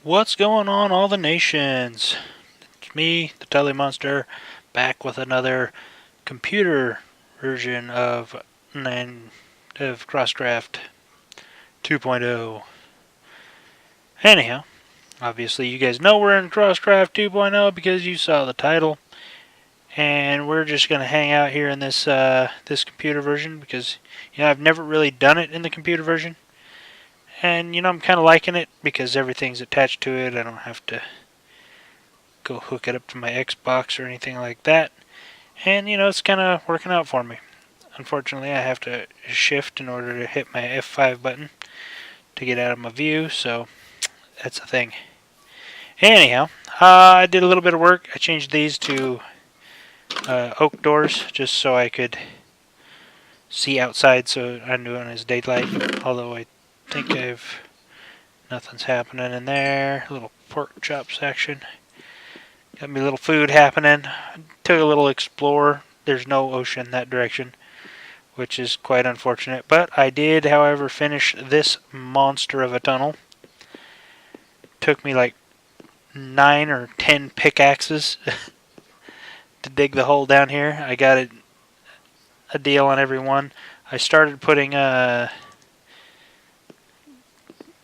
What's going on, all the nations? It's me, the Telly Monster, back with another computer version of Crosscraft 2.0. Anyhow, obviously you guys know we're in Crosscraft 2.0 because you saw the title, and we're just gonna hang out here in this this computer version because I've never really done it in the computer version. And I'm kind of liking it because everything's attached to it. I don't have to go hook it up to my Xbox or anything like that. And it's kind of working out for me. Unfortunately, I have to shift in order to hit my F5 button to get out of my view, so that's a thing. Anyhow, I did a little bit of work. I changed these to oak doors just so I could see outside, so I knew when it was daylight. Although I think nothing's happening in there. A little pork chop section. Got me a little food happening. Took a little explore. There's no ocean that direction, which is quite unfortunate. But I did, however, finish this monster of a tunnel. Took me like 9 or 10 pickaxes to dig the hole down here. I got a deal on every one. I started putting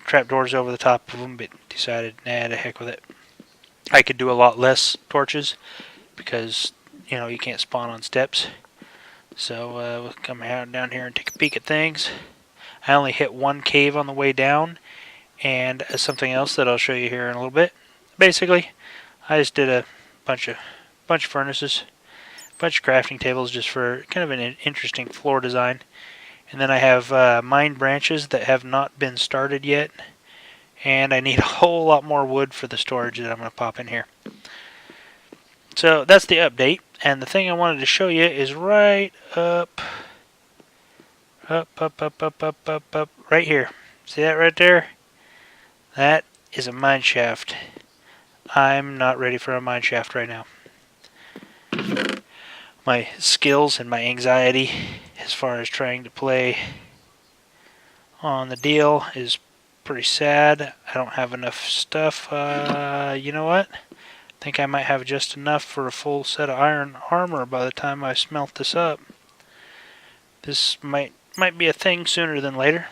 trapdoors over the top of them, but decided, nah, the heck with it. I could do a lot less torches because, you can't spawn on steps. So we'll come down here and take a peek at things. I only hit one cave on the way down, and something else that I'll show you here in a little bit. Basically, I just did a bunch of furnaces, a bunch of crafting tables just for kind of an interesting floor design. And then I have mine branches that have not been started yet, and I need a whole lot more wood for the storage that I'm going to pop in here. So that's the update, and the thing I wanted to show you is right up, right here. See that right there? That is a mine shaft. I'm not ready for a mine shaft right now. My skills and my anxiety as far as trying to play on the deal is pretty sad. I don't have enough stuff. You know what? I think I might have just enough for a full set of iron armor by the time I smelt this up. This might be a thing sooner than later.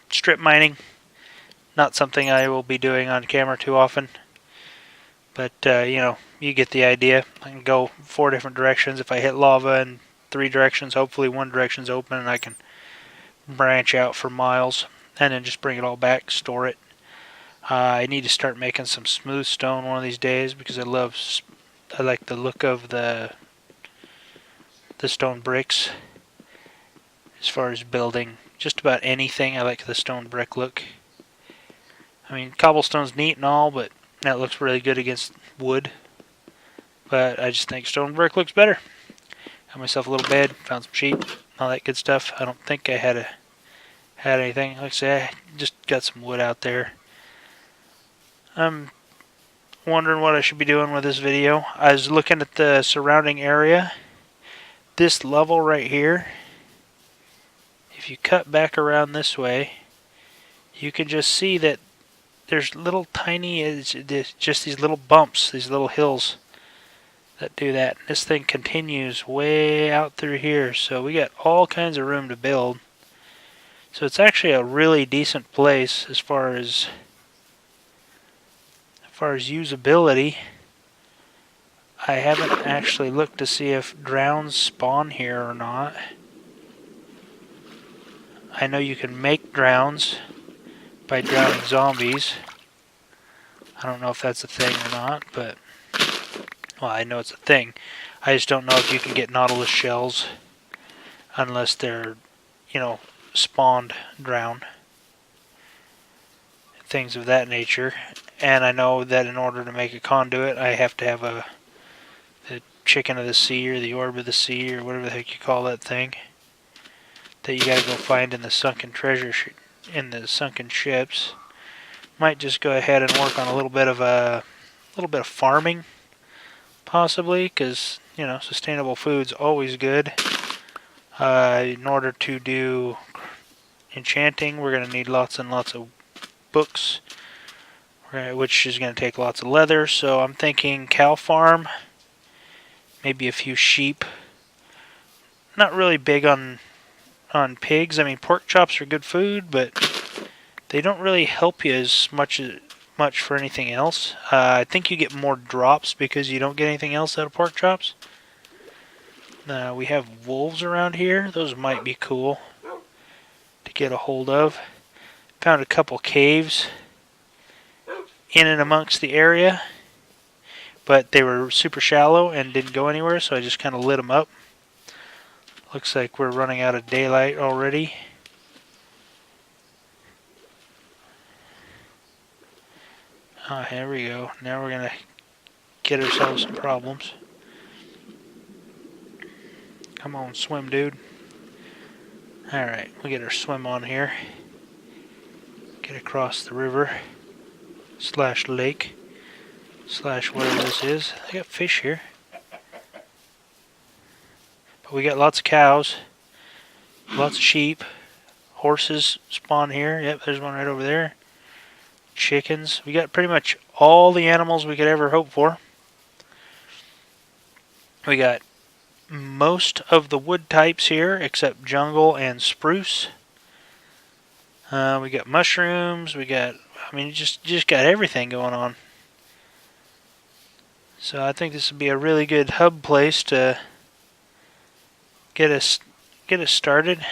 Strip mining, not something I will be doing on camera too often. But, you get the idea. I can go 4 different directions. If I hit lava in 3 directions, hopefully one direction's open and I can branch out for miles. And then just bring it all back, store it. I need to start making some smooth stone one of these days because I like the look of the stone bricks. As far as building just about anything, I like the stone brick look. I mean, cobblestone's neat and all, but that looks really good against wood. But I just think stone brick looks better. Got myself a little bed, found some sheep, all that good stuff. I don't think I had anything. Like I say, I just got some wood out there. I'm wondering what I should be doing with this video. I was looking at the surrounding area. This level right here, if you cut back around this way, you can just see that there's little tiny, just these little bumps, these little hills that do that. This thing continues way out through here, so we got all kinds of room to build. So it's actually a really decent place as far as usability. I haven't actually looked to see if drowns spawn here or not. I know you can make drowns by drowning zombies. I don't know if that's a thing or not, but well, I know it's a thing. I just don't know if you can get nautilus shells unless they're, spawned drowned. Things of that nature. And I know that in order to make a conduit, I have to have the chicken of the sea or the orb of the sea or whatever the heck you call that thing that you gotta go find in the sunken treasure in the sunken ships. Might just go ahead and work on a little bit of farming, possibly, because sustainable food's always good. In order to do enchanting, we're gonna need lots and lots of books. which is going to take lots of leather. So I'm thinking cow farm, maybe a few sheep. Not really big on pigs. I mean, pork chops are good food, but they don't really help you as much for anything else. I think you get more drops because you don't get anything else out of pork chops. We have wolves around here. Those might be cool to get a hold of. Found a couple caves in and amongst the area, but they were super shallow and didn't go anywhere, so I just kind of lit them up. Looks like we're running out of daylight already. Oh, here we go. Now we're gonna get ourselves some problems. Come on, swim, dude. Alright, we get our swim on here. Get across the river / lake / whatever this is. I got fish here. But we got lots of cows, lots of sheep, horses spawn here. Yep, there's one right over there. Chickens. We got pretty much all the animals we could ever hope for. We got most of the wood types here except jungle and spruce. We got mushrooms. We got, I mean, just got everything going on. So I think this would be a really good hub place to get us started.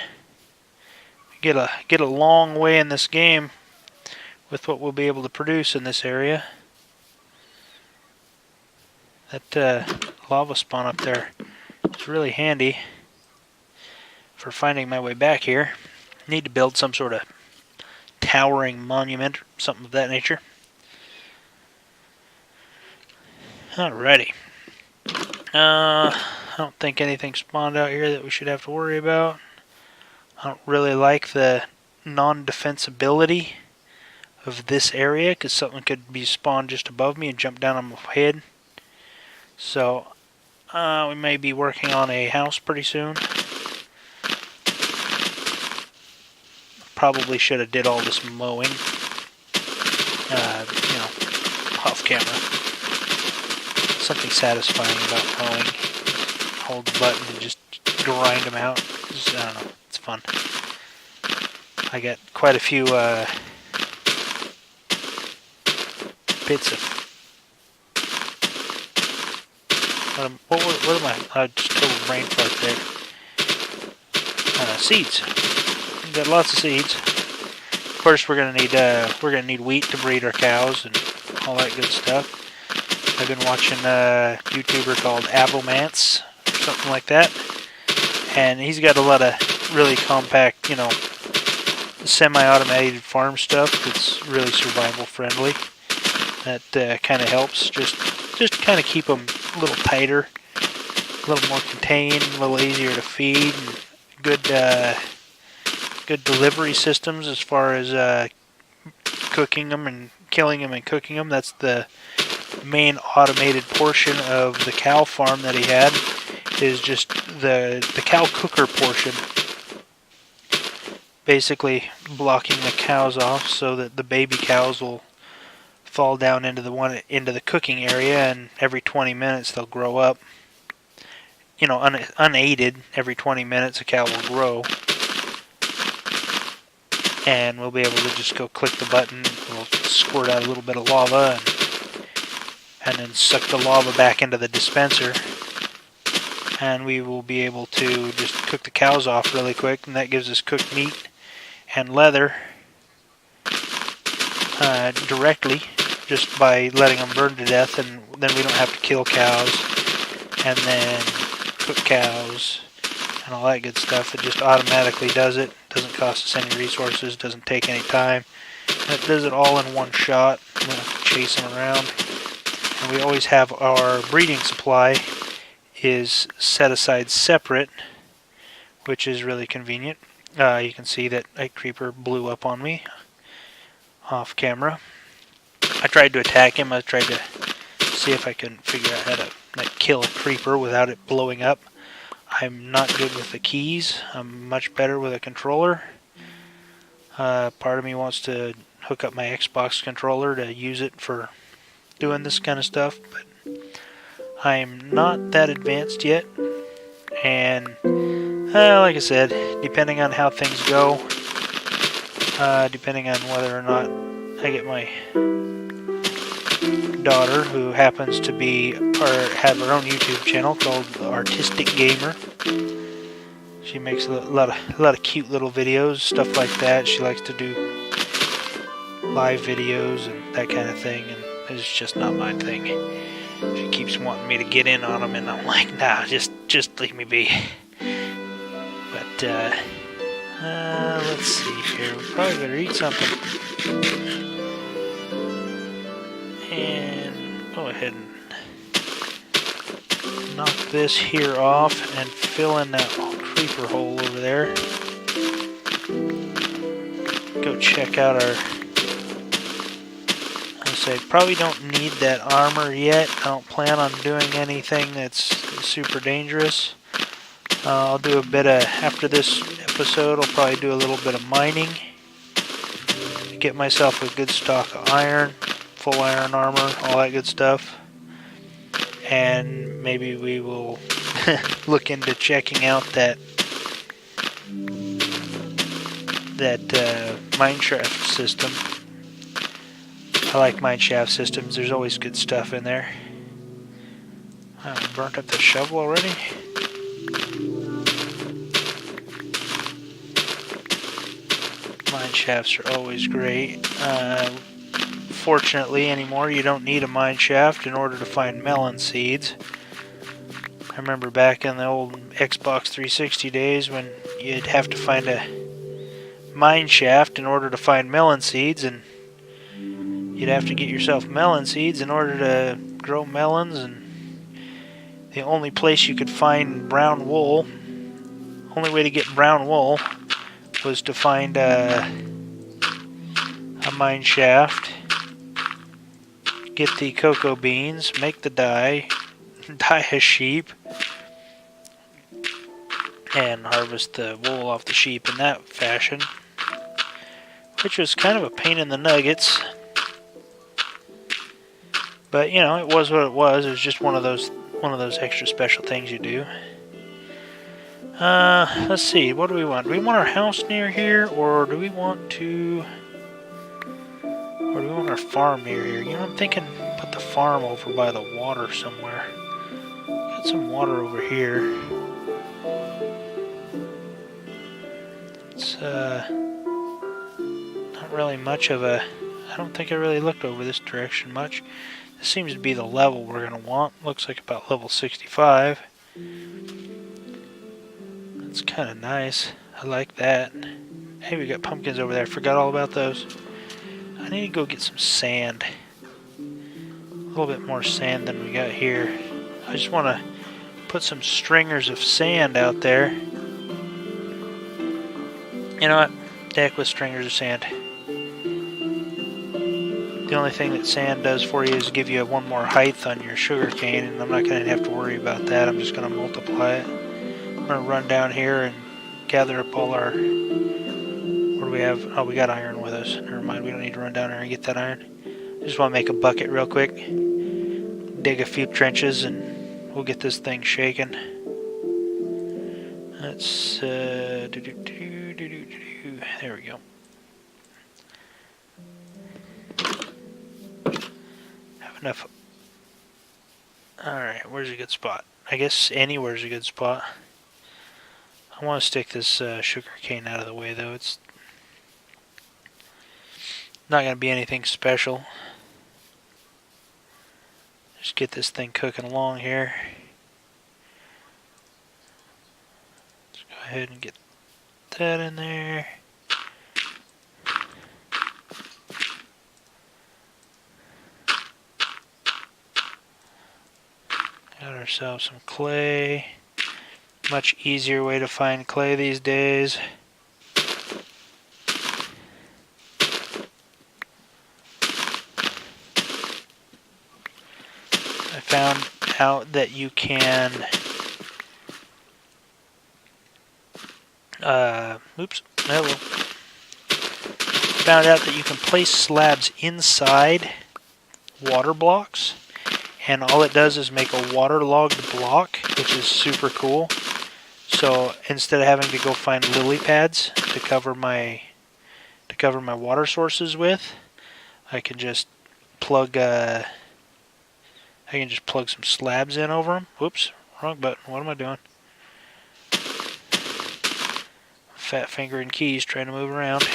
Get a long way in this game with what we'll be able to produce in this area. That lava spawn up there is really handy for finding my way back here. Need to build some sort of towering monument, something of that nature. Alrighty. I don't think anything spawned out here that we should have to worry about. I don't really like the non-defensibility of this area because something could be spawned just above me and jump down on my head. So we may be working on a house pretty soon. Probably should have did all this mowing, off camera. Something satisfying about mowing. Hold the button and just grind them out. Just, I don't know, it's fun. I got quite a few bits of. What am I? Just total brain fart there. Seeds. We got lots of seeds. Of course, we're gonna need wheat to breed our cows and all that good stuff. I've been watching a YouTuber called Avomance or something like that, and he's got a lot of really compact, semi-automated farm stuff that's really survival friendly. That kind of helps just kind of keep them a little tighter, a little more contained, a little easier to feed, and good delivery systems as far as cooking them and killing them and cooking them. That's the main automated portion of the cow farm that he had, is just the cow cooker portion, basically blocking the cows off so that the baby cows will fall down into the cooking area, and every 20 minutes they'll grow up. Unaided, every 20 minutes a cow will grow, and we'll be able to just go click the button. We'll squirt out a little bit of lava and then suck the lava back into the dispenser, and we will be able to just cook the cows off really quick, and that gives us cooked meat and leather directly, just by letting them burn to death, and then we don't have to kill cows and then cook cows and all that good stuff. It just automatically does it. Doesn't cost us any resources, doesn't take any time, and it does it all in one shot. We don't have to chase them around. And we always have our breeding supply is set aside separate, which is really convenient. You can see that a creeper blew up on me off camera. I tried to attack him. I tried to see if I could figure out how to kill a creeper without it blowing up. I'm not good with the keys. I'm much better with a controller. Part of me wants to hook up my Xbox controller to use it for doing this kind of stuff, but I'm not that advanced yet, and like I said, depending on how things go, depending on whether or not I get my daughter, who happens to be or have her own YouTube channel called Artistic Gamer. She makes a lot of cute little videos, stuff like that. She likes to do live videos and that kind of thing, and it's just not my thing. She keeps wanting me to get in on them, and I'm like, nah, just leave me be. But let's see here. We probably better eat something. And go ahead and knock this here off and fill in that creeper hole over there. Go check out our... I probably don't need that armor yet. I don't plan on doing anything that's super dangerous. I'll do a bit of, after this episode, I'll probably do a little bit of mining. Get myself a good stock of iron, full iron armor, all that good stuff. And maybe we will look into checking out that mineshaft system. I like mineshaft systems. There's always good stuff in there. I burnt up the shovel already. Mineshafts are always great. Fortunately, anymore, you don't need a mineshaft in order to find melon seeds. I remember back in the old Xbox 360 days when you'd have to find a mineshaft in order to find melon seeds, and you'd have to get yourself melon seeds in order to grow melons, and the only place you could find brown wool, only way to get brown wool was to find a mine shaft, get the cocoa beans, make the dye, dye a sheep, and harvest the wool off the sheep in that fashion, which was kind of a pain in the nuggets. But you know, it was what it was. It was just one of those extra special things you do. Let's see. What do we want? Do we want our house near here, or do we want our farm near here? You know, I'm thinking put the farm over by the water somewhere. Got some water over here. It's not really much of a. I don't think I really looked over this direction much. This seems to be the level we're going to want. Looks like about level 65. That's kind of nice. I like that. Hey, we got pumpkins over there. I forgot all about those. I need to go get some sand. A little bit more sand than we got here. I just want to put some stringers of sand out there. You know what? Deck with stringers of sand. The only thing that sand does for you is give you one more height on your sugar cane, and I'm not going to have to worry about that. I'm just going to multiply it. I'm going to run down here and gather up all our... What do we have? Oh, we got iron with us. Never mind, we don't need to run down there and get that iron. I just want to make a bucket real quick. Dig a few trenches, and we'll get this thing shaking. Let's... there we go. Enough. Alright, where's a good spot? I guess anywhere's a good spot. I want to stick this sugar cane out of the way, though. It's not going to be anything special. Just get this thing cooking along here. Let's go ahead and get that in there. Got ourselves some clay. Much easier way to find clay these days. I found out that you can found out that you can place slabs inside water blocks, and all it does is make a waterlogged block, which is super cool. So instead of having to go find lily pads to cover my water sources with, I can just plug some slabs in over them. Whoops, wrong button. What am I doing? Fat finger and keys trying to move around.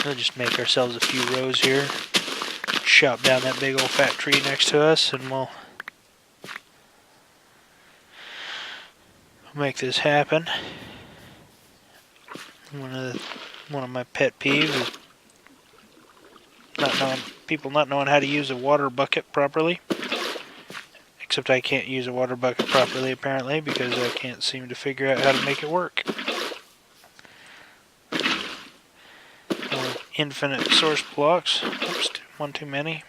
We'll just make ourselves a few rows here. Chop down that big old fat tree next to us, and we'll make this happen. One of my pet peeves is people not knowing how to use a water bucket properly. Except I can't use a water bucket properly apparently because I can't seem to figure out how to make it work. Infinite source blocks. Oops, one too many.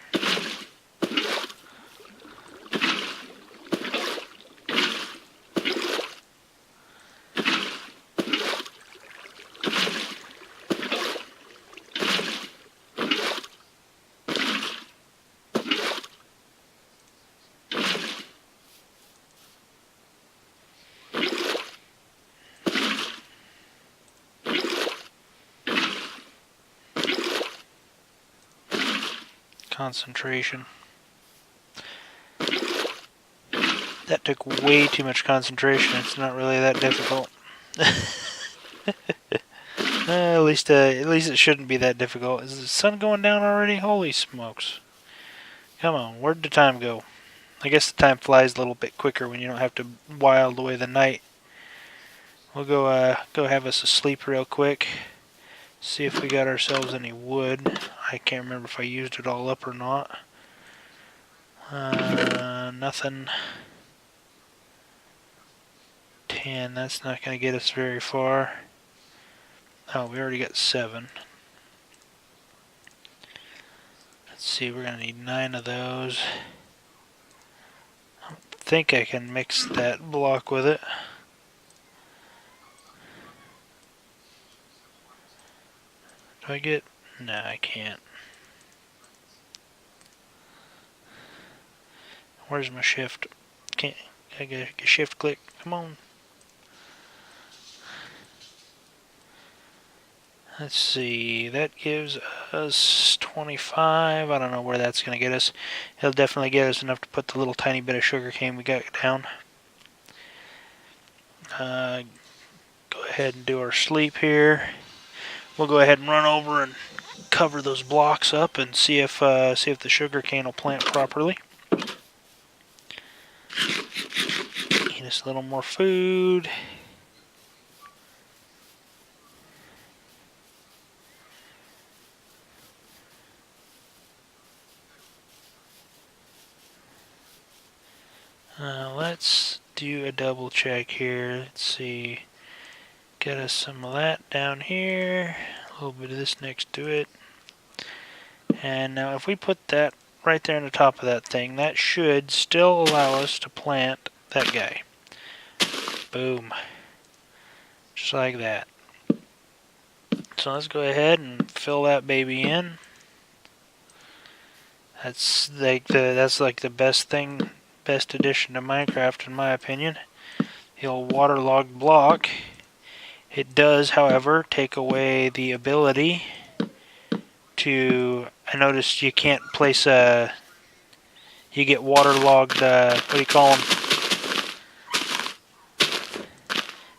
Concentration. That took way too much concentration. It's not really that difficult. At least it shouldn't be that difficult. Is the sun going down already? Holy smokes. Come on, where'd the time go? I guess the time flies a little bit quicker when you don't have to while away the night. We'll go have us a sleep real quick. See if we got ourselves any wood. I can't remember if I used it all up or not. Nothing. 10, that's not going to get us very far. Oh, we already got 7. Let's see, we're going to need 9 of those. I think I can mix that block with it. Do I get... No, I can't. Where's my shift? Can't I get a shift click? Come on. Let's see, that gives us 25. I don't know where that's going to get us. It'll definitely get us enough to put the little tiny bit of sugar cane we got down. Go ahead and do our sleep here. We'll go ahead and run over and cover those blocks up and see if the sugar cane will plant properly. Eat us a little more food. Let's do a double check here. Let's see. Get us some of that down here. A little bit of this next to it. And now if we put that right there on the top of that thing, that should still allow us to plant that guy. Boom. Just like that. So let's go ahead and fill that baby in. That's like the best addition to Minecraft in my opinion. The old waterlogged block. It does, however, take away the ability to... I noticed you can't place a... You get waterlogged, what do you call them?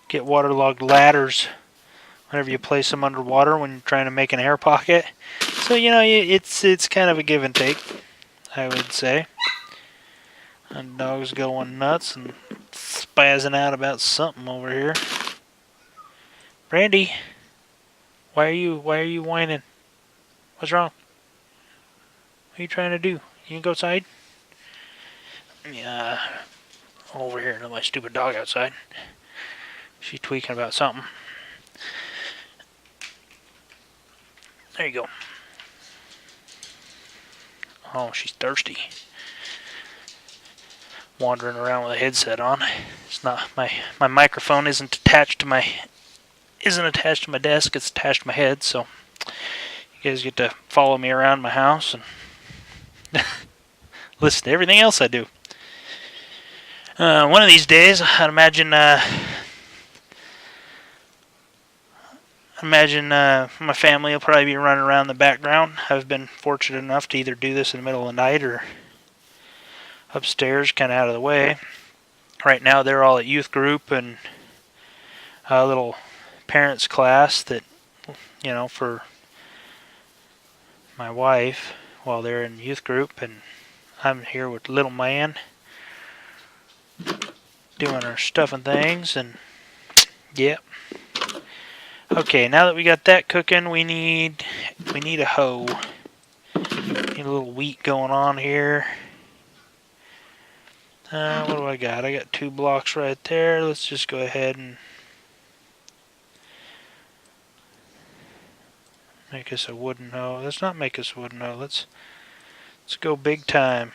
Get waterlogged ladders whenever you place them underwater when you're trying to make an air pocket. So, you know, it's kind of a give and take, I would say. And dog's going nuts and spazzing out about something over here. Brandy, why are you whining? What's wrong? What are you trying to do? You can go outside? Yeah, over here to my stupid dog outside. She's tweaking about something. There you go. Oh, she's thirsty. Wandering around with a headset on. It's not my microphone isn't attached to my isn't attached to my desk, it's attached to my head, so you guys get to follow me around my house and listen to everything else I do. One of these days, I'd imagine my family will probably be running around in the background. I've been fortunate enough to either do this in the middle of the night or upstairs, kind of out of the way. Right now, they're all at youth group and a little parents class that, for my wife while they're in youth group, and I'm here with little man doing our stuff and things, and yep. Okay, now that we got that cooking, we need a hoe. Need a little wheat going on here. What do I got? I got 2 blocks right there. Let's just go ahead and make us a wooden hoe. Let's not make us a wooden hoe. Let's go big time.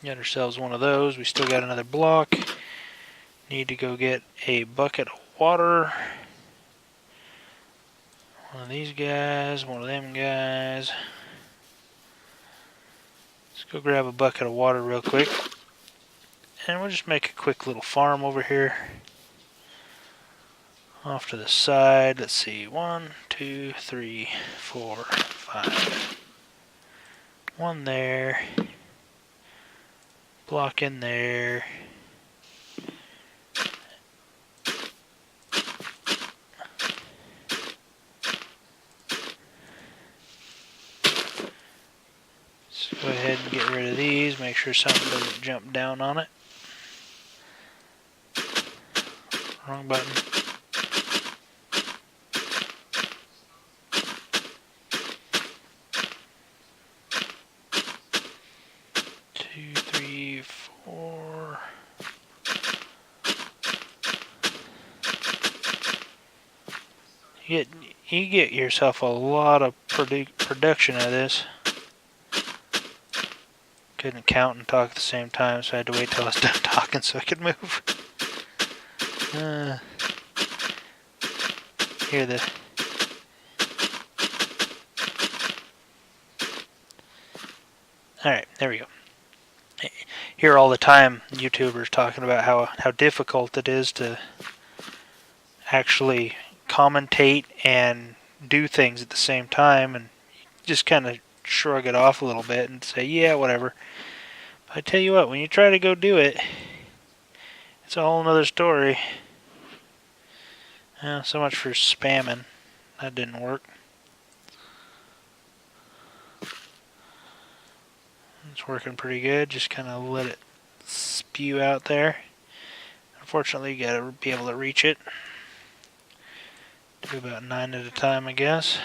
Get ourselves one of those. We still got another block. Need to go get a bucket of water. One of these guys, one of them guys. Let's go grab a bucket of water real quick. And we'll just make a quick little farm over here. Off to the side. Let's see. 1, 2, 3, 4, 5. One there. Block in there. Let's go ahead and get rid of these. Make sure something doesn't jump down on it. Wrong button. Two, three, four. You get yourself a lot of production out of this. Couldn't count and talk at the same time, so I had to wait till I was done talking so I could move. Hear the... Alright, there we go. Hear all the time YouTubers talking about how difficult it is to actually commentate and do things at the same time, and just kind of shrug it off a little bit and say, yeah, whatever. But I tell you what, when you try to go do it, it's a whole nother story. So much for spamming. That didn't work. It's working pretty good. Just kind of let it spew out there. Unfortunately, you gotta be able to reach it. Do about 9 at a time, I guess.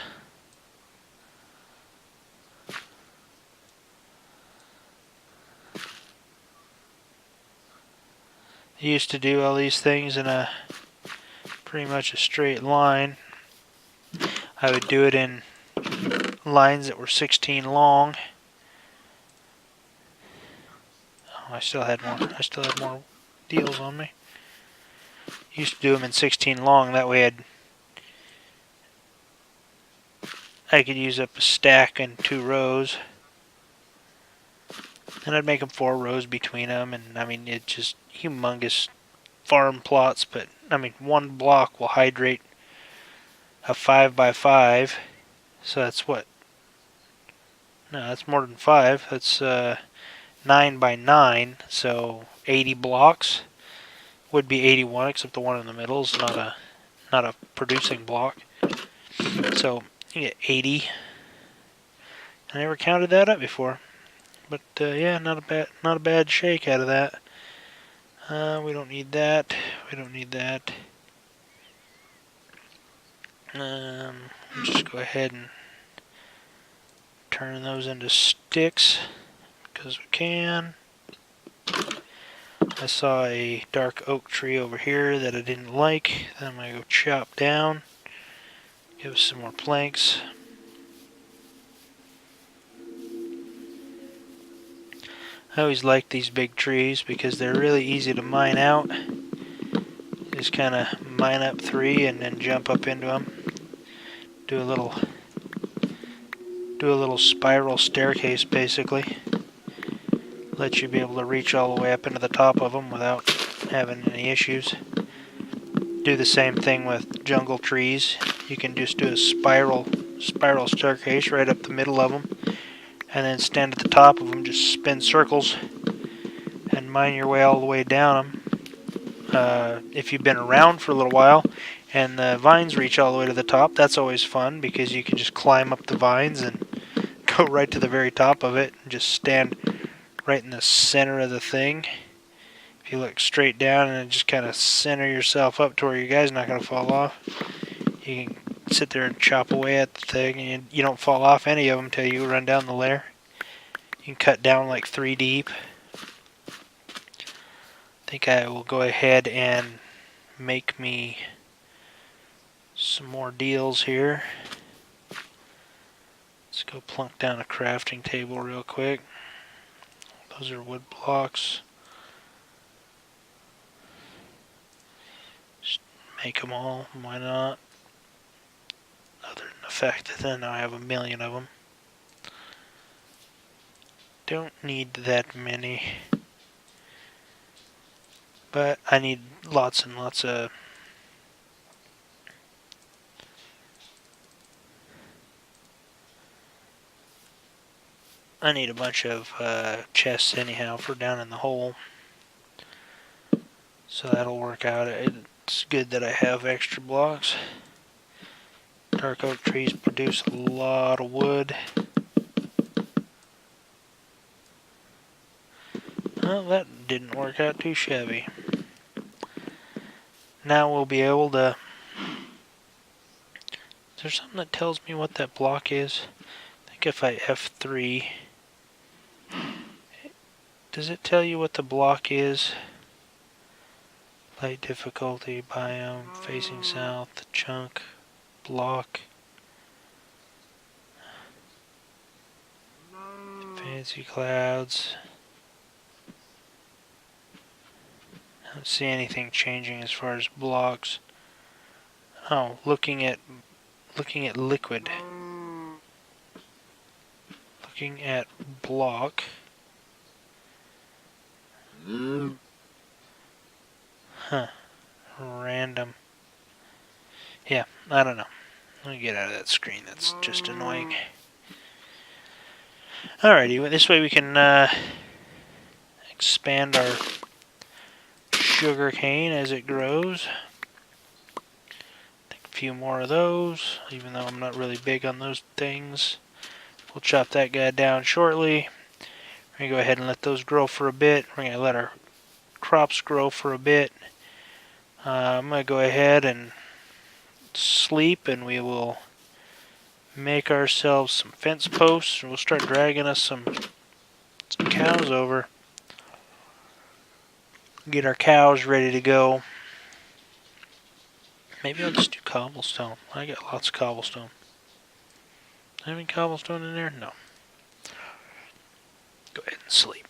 I used to do all these things in a pretty much a straight line. I would do it in lines that were 16 long. Oh, I still had more deals on me. Used to do them in 16 long. That way I could use up a stack in 2 rows. And I'd make them 4 rows between them, and I mean, it's just humongous farm plots, but I mean, 1 block will hydrate a 5 by 5, so that's what? No, that's more than 5. That's 9 by 9, so 80 blocks would be 81, except the one in the middle is not a producing block. So you get 80. I never counted that up before. But yeah, not a bad shake out of that. We don't need that. We don't need that. Just go ahead and turn those into sticks because we can. I saw a dark oak tree over here that I didn't like. Then I'm gonna go chop down. Give us some more planks. I always like these big trees because they're really easy to mine out. Just kind of mine up 3 and then jump up into them. Do a little spiral staircase basically. Let you be able to reach all the way up into the top of them without having any issues. Do the same thing with jungle trees. You can just do a spiral staircase right up the middle of them, and then stand at the top of them, just spin circles, and mine your way all the way down them. If you've been around for a little while, and the vines reach all the way to the top, that's always fun because you can just climb up the vines and go right to the very top of it, and just stand right in the center of the thing. If you look straight down and just kind of center yourself up to where your guy's not going to fall off, you can sit there and chop away at the thing, and you don't fall off any of them until you run down the layer. You can cut down like 3 deep. I think I will go ahead and make me some more deals here. Let's go plunk down a crafting table real quick. Those are wood blocks. Make them all, why not? Other than the fact that then I have a million of them. Don't need that many. But I need lots and lots of... I need a bunch of chests anyhow for down in the hole. So that'll work out. It's good that I have extra blocks. Dark oak trees produce a lot of wood. Well, that didn't work out too shabby. Now we'll be able to... Is there something that tells me what that block is? I think if I F3... Does it tell you what the block is? Light difficulty, biome, facing south, chunk, block. Fancy clouds. I don't see anything changing as far as blocks. Oh, looking at liquid. Looking at block. Huh. Random. Yeah, I don't know. Let me get out of that screen. That's just annoying. Alrighty, this way we can expand our sugar cane as it grows. Take a few more of those, even though I'm not really big on those things. We'll chop that guy down shortly. We're going to go ahead and let those grow for a bit. We're going to let our crops grow for a bit. I'm going to go ahead and sleep, and we will make ourselves some fence posts, and we'll start dragging us some cows over. Get our cows ready to go. Maybe I'll just do cobblestone. I got lots of cobblestone. Have any cobblestone in there? No. Go ahead and sleep.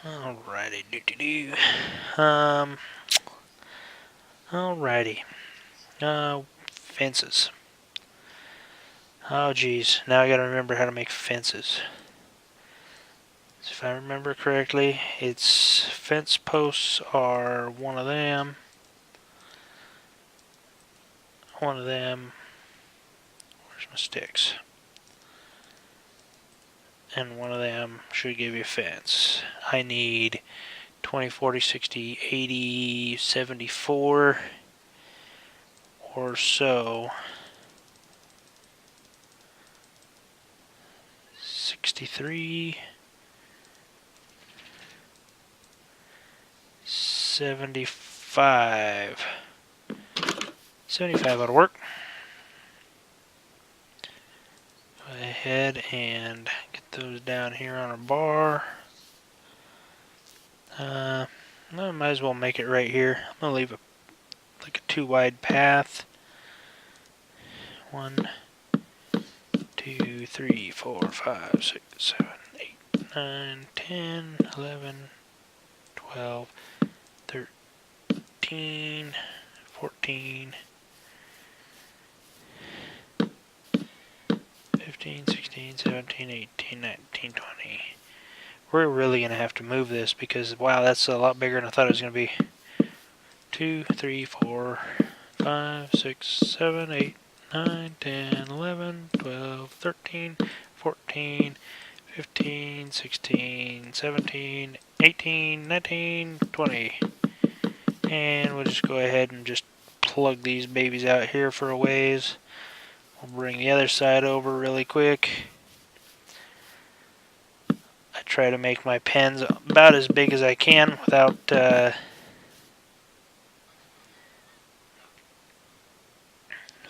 Alrighty, alrighty. Fences. Oh geez, now I gotta remember how to make fences. So if I remember correctly, it's fence posts are one of them. One of them. Where's my sticks? And one of them should give you a fence. I need 20, 40, 60, 80, 74 or so. 63, 75. 75 ought to work. Go ahead and get those down here on our bar. I might as well make it right here. I'm going to leave like a 2 wide path. 1, 2, 3, 4, 5, 6, 7, 8, 9, 10, 11, 12, 13. 13, 14, 15, 16, 17, 18, 19, 20. We're really going to have to move this because, wow, that's a lot bigger than I thought it was going to be. 2, 3, 4, 5, 6, 7, 8, 9, 10, 11, 12, 13, 14, 15, 16, 17, 18, 19, 20. And we'll just go ahead and just plug these babies out here for a ways. We'll bring the other side over really quick. I try to make my pens about as big as I can without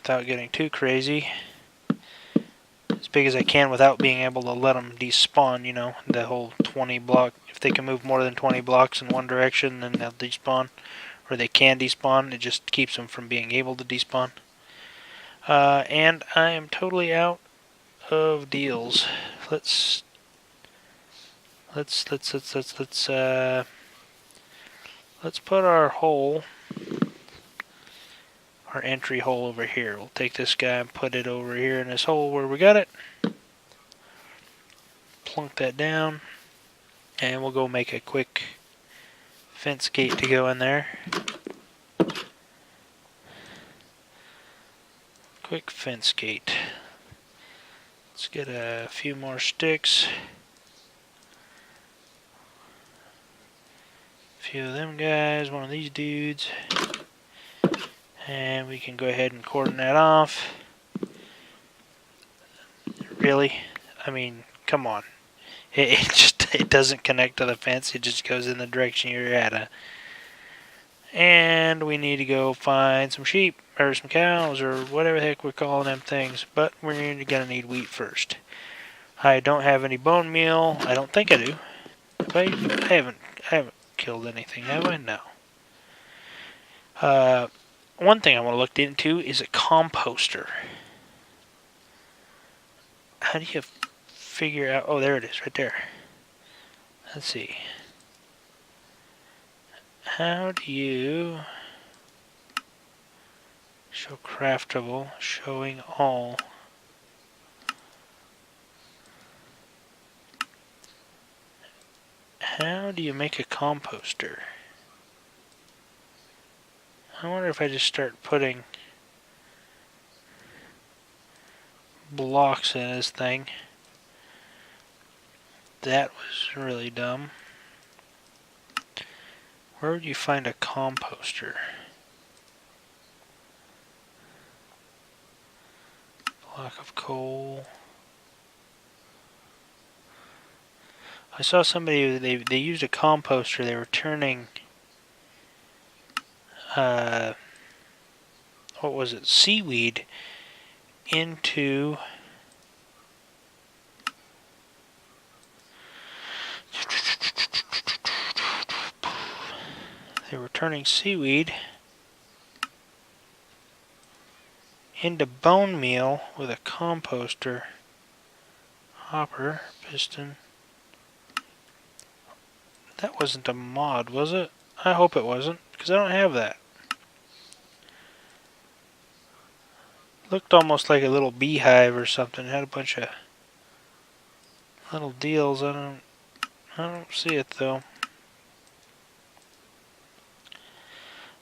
getting too crazy. As big as I can without being able to let them despawn, you know, the whole 20 block. If they can move more than 20 blocks in one direction, then they'll despawn. Or they can despawn, it just keeps them from being able to despawn. And I am totally out of deals. Let's put our hole, our entry hole over here. We'll take this guy and put it over here in this hole where we got it. Plunk that down, and we'll go make a quick fence gate to go in there. Quick fence gate. Let's get a few more sticks. A few of them guys, one of these dudes. And we can go ahead and cordon that off. Really? I mean, come on. It doesn't connect to the fence, it just goes in the direction you're at. And we need to go find some sheep, or some cows, or whatever the heck we're calling them things. But we're going to need wheat first. I don't have any bone meal. I don't think I do. I haven't killed anything, have I? No. One thing I want to look into is a composter. How do you figure out... Oh, there it is, right there. Let's see. How do you... Show craftable, showing all. How do you make a composter? I wonder if I just start putting blocks in this thing. That was really dumb. Where would you find a composter? Block of coal. I saw somebody, they used a composter. They were turning, what was it, seaweed into into bone meal with a composter. Hopper, piston. That wasn't a mod, was it? I hope it wasn't, because I don't have that. Looked almost like a little beehive or something. It had a bunch of little deals. I don't see it though.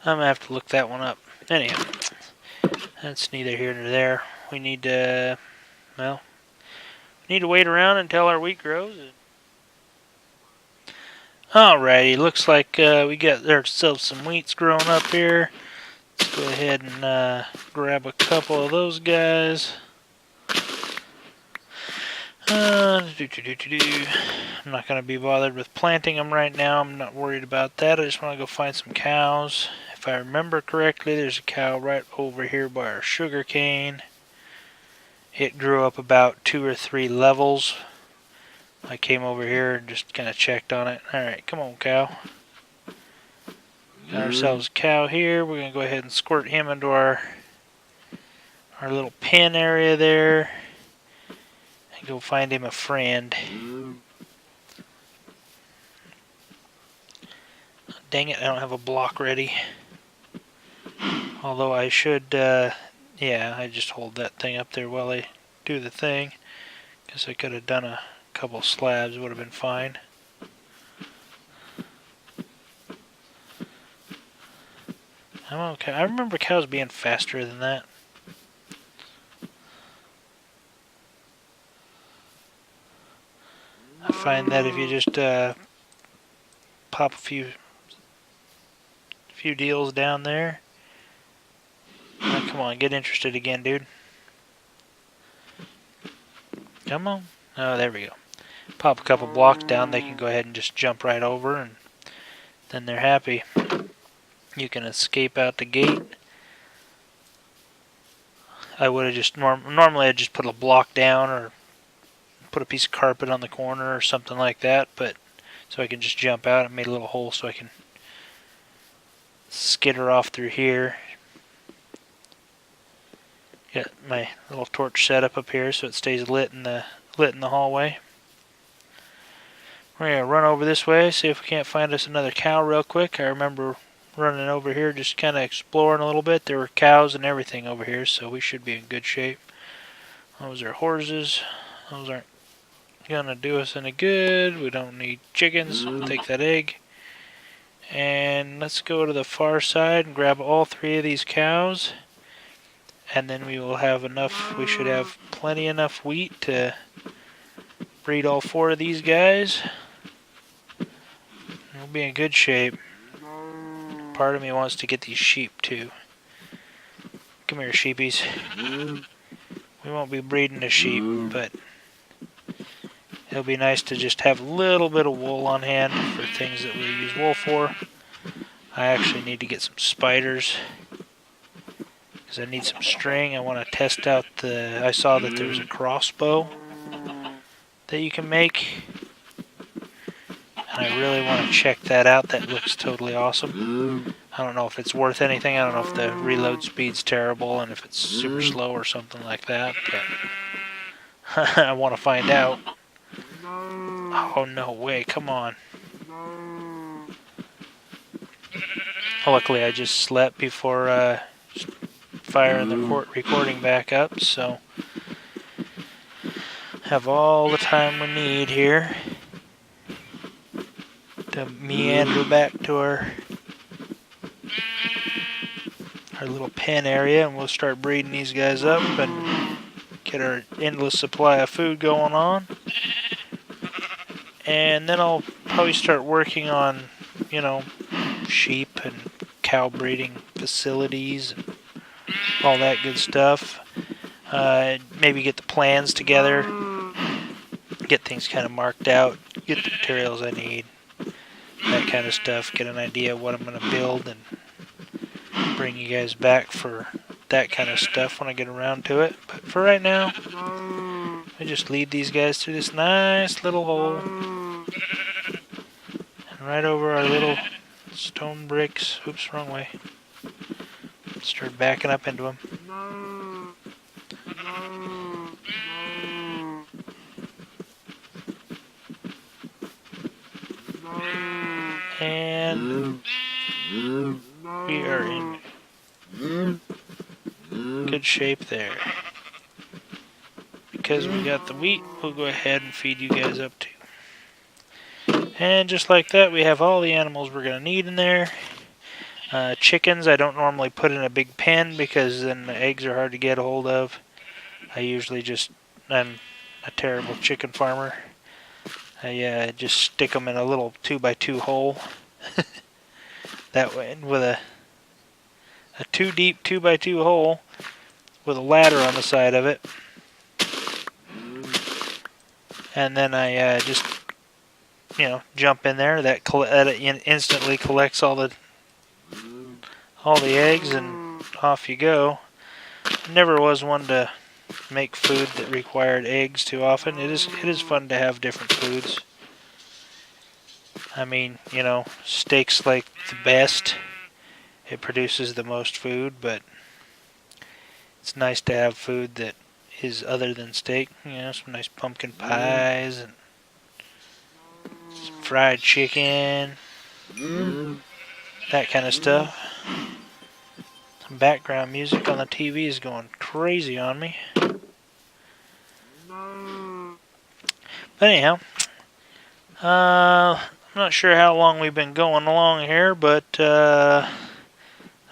I'm gonna have to look that one up. Anyhow, that's neither here nor there. We need to, well, need to wait around until our wheat grows. Alrighty, looks like we got ourselves some wheats growing up here. Let's go ahead and grab a couple of those guys. I'm not going to be bothered with planting them right now. I'm not worried about that. I just want to go find some cows. If I remember correctly, there's a cow right over here by our sugar cane. It grew up about 2 or 3 levels. I came over here and just kind of checked on it. Alright, come on, cow. Got ourselves a cow here. We're going to go ahead and squirt him into our little pen area there. And go find him a friend. Dang it, I don't have a block ready. Although I should, yeah, I just hold that thing up there while I do the thing. Guess I could have done a couple slabs, would have been fine. I'm okay. I remember cows being faster than that. I find that if you just pop a few deals down there. Oh, come on, get interested again, dude. Come on. Oh, there we go. Pop a couple blocks down, they can go ahead and just jump right over, and then they're happy. You can escape out the gate. I would have just normally I'd just put a block down or put a piece of carpet on the corner or something like that, but so I can just jump out. I made a little hole so I can skitter off through here. Got my little torch set up here so it stays lit in the hallway. We're gonna run over this way, see if we can't find us another cow real quick. I remember running over here, just kind of exploring a little bit. There were cows and everything over here, so we should be in good shape. Those are horses. Those aren't gonna do us any good. We don't need chickens. We'll take that egg. And let's go to the far side and grab all 3 of these cows. And then we will have enough, we should have plenty enough wheat to breed all 4 of these guys. We'll be in good shape. Part of me wants to get these sheep too. Come here, sheepies. We won't be breeding the sheep, but it'll be nice to just have a little bit of wool on hand for things that we use wool for. I actually need to get some spiders because I need some string. I want to test out I saw that there was a crossbow that you can make. And I really want to check that out. That looks totally awesome. I don't know if it's worth anything. I don't know if the reload speed's terrible and if it's super slow or something like that. But I want to find out. Oh, no way. Come on. Luckily, I just slept before firing the recording back up. So have all the time we need here to meander back to our little pen area, and we'll start breeding these guys up and get our endless supply of food going on. And then I'll probably start working on, you know, sheep and cow breeding facilities and all that good stuff. Maybe get the plans together, get things kind of marked out, get the materials I need, that kind of stuff, get an idea of what I'm going to build, and bring you guys back for that kind of stuff when I get around to it. But for right now, I just lead these guys through this nice little hole and right over our little stone bricks. Oops, wrong way. Start backing up into them. And we are in good shape there. Because we got the wheat, we'll go ahead and feed you guys up too. And just like that, we have all the animals we're going to need in there. Chickens, I don't normally put in a big pen because then the eggs are hard to get a hold of. I usually I'm a terrible chicken farmer. I just stick them in a little 2x2 hole. That way, with a 2 deep 2x2 hole with a ladder on the side of it. And then I just, jump in there. That instantly collects all the eggs, and off you go. Never was one to make food that required eggs too often. It is fun to have different foods. I mean, steak's like the best. It produces the most food, but it's nice to have food that is other than steak. Some nice pumpkin pies and some fried chicken, that kind of stuff. Some background music on the TV is going crazy on me. But anyhow, I'm not sure how long we've been going along here, but let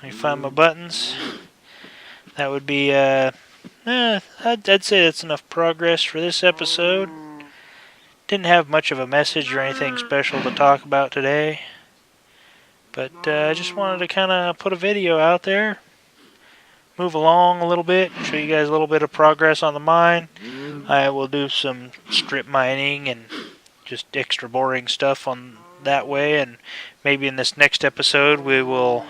me find my buttons. That would be, I'd say that's enough progress for this episode. Didn't have much of a message or anything special to talk about today, but I just wanted to kind of put a video out there, move along a little bit, show you guys a little bit of progress on the mine. I will do some strip mining and just extra boring stuff on that way, and maybe in this next episode we will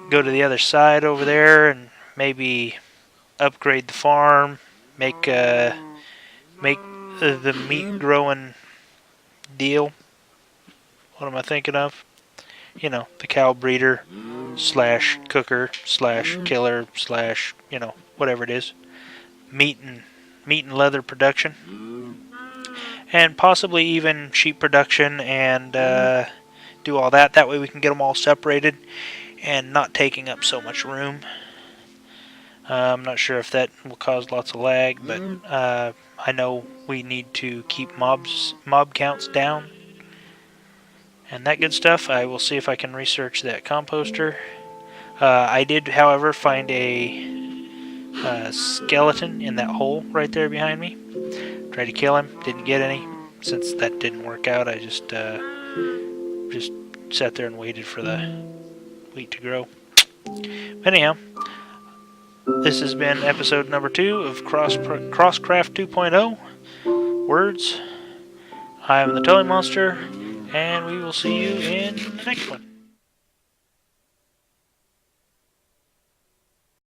go to the other side over there and maybe upgrade the farm, make the meat growing deal. What am I thinking of? You know, the cow breeder slash cooker slash killer slash, you know, whatever it is. Meat and leather production. And possibly even sheep production, and do all that. That way we can get them all separated and not taking up so much room. I'm not sure if that will cause lots of lag, but I know we need to keep mob counts down and that good stuff. I will see if I can research that composter. I did, however, find a skeleton in that hole right there behind me. Tried to kill him, didn't get any. Since that didn't work out, I just sat there and waited for the wheat to grow. But anyhow, this has been episode number 2 of Crosscraft 2.0. Words. I am the Telling Monster, and we will see you in the next one.